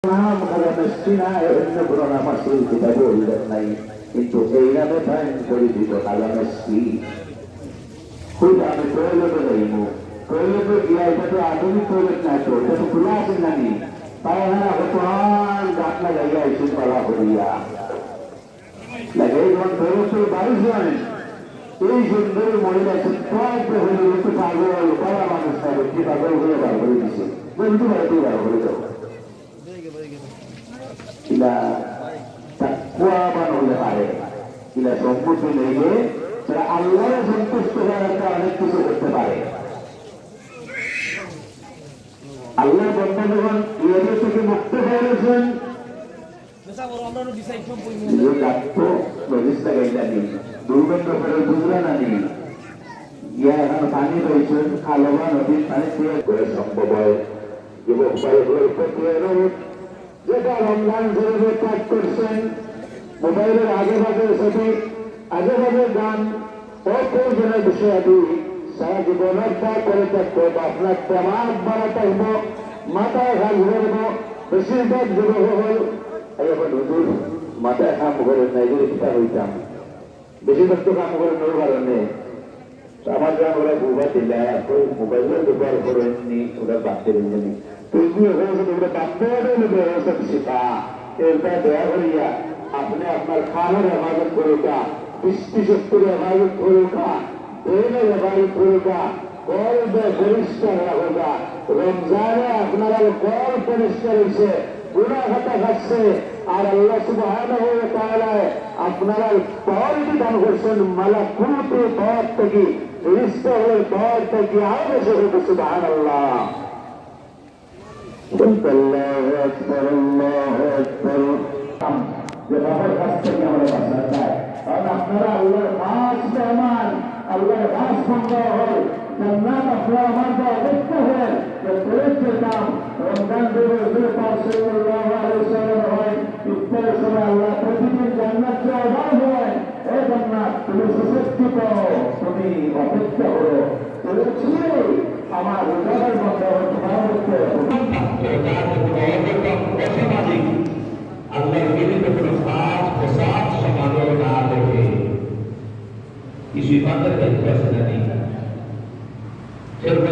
নাম কালামেস্টি না অন্য কোনো নাম আছে কিতাবে উল্লেখ নাই, কিন্তু এই নামে তাই পরিচিত কালামেস্টি। খুব আমি টয়লেটে যাইব, টয়লেটে গিয়া এটা তো আধুনিক টয়লেট নাই, তো এটা তো খোলা আছে নানি তাই হ্যাঁ বর্তমান ডাকনা জায়গা এসে পালা করিয়া লাগে যখন টয়লেটের বাড়ি যান এই সুন্দর মহিলা চিত্রান্ত হলে একটু পাগল কলা মানুষ না ব্যক্তি পাগল হয়ে বার করে দিছে, বন্ধু বাড়িতে বার করে দাও ইলা তাকওয়াবান হলে পারে, ইলা সম্পত্তি নেইলে তারা আল্লাহর সন্তুষ্ট হওয়ার একটা অনেক কিছু করতে পারে। আল্লাহ বন্ধা যখন ইয়াদের থেকে মুক্ত হয়েছেন দুর্গন্ধ করে বুঝলেন আনি ইয়া এখন পানি রয়েছেন খালবা নদীর পানি করে সম্ভব হয় যুবক ভাইগুলোর যেটা রমজান শরীফে কাজ করছেন মোবাইলের আগে ভাগে সাথে আগে ভাগে গান অপ্রয়োজনীয় বিষয়াদি সারা জীবনের তা করে থাকবো আপনার তেমার বাড়াতে হইব, মাথায় ঘাম ঘুরব, বেশিরভাগ যুবক হল এখন হুজুর মাথায় কাম করে নাই যদি পিতা হইতাম, বেশিরভাগ তো কাম করে নোর কারণে আমার গ্রাম ওরা বুবা দিলে মোবাইলের ব্যবহার করেননি, ওরা বাঁচতে দিলেনি তুমি ওটা বাঁচতে শিখা এটা দেয়া করিয়া আপনি আপনার খানের হেফাজত করুকা, দৃষ্টি শক্তির হেফাজত করুকা, ব্রেনের হেফাজত করুকা, কলবে পরিষ্কার রাখুকা। রমজানে আপনারা কল পরিষ্কার হয়েছে, গুণা খাতা খাচ্ছে, আর আল্লাহ সুবহানাহু ওয়া তাআলা আপনারা পাওয়ারিটি দান করছেন মালাকুতে পাওয়ার থেকে, রিজকের পাওয়ার থেকে আরো বেশি হতে সুবহানাল্লাহ। আল্লাহু আকবার আল্লাহু আকবার। যে বাবার কাছ থেকে আমরা বাঁচা চাই, কারণ আপনারা আল্লাহর মাস মেহমান, আল্লাহর মাস ভঙ্গ হয় জান্নাত আপনারা আমার যা অবস্থা হয় যে পরিচয় দাম রমজান দেবের পাশে হয় ইফতারের সময় আল্লাহ প্রতিদিন জান্নাত যে অভাব হয় এ জান্নাত তুমি সুশক্তি পাও, তুমি অপেক্ষা করো, আমার রোজার মতো তোমার মধ্যে আল্লাহর বিভিন্ন কোনো সাজ পোশাক সমাজও না দেখে কিছু ইমানদার ক্ষেত্রে আছে জানি সেরকম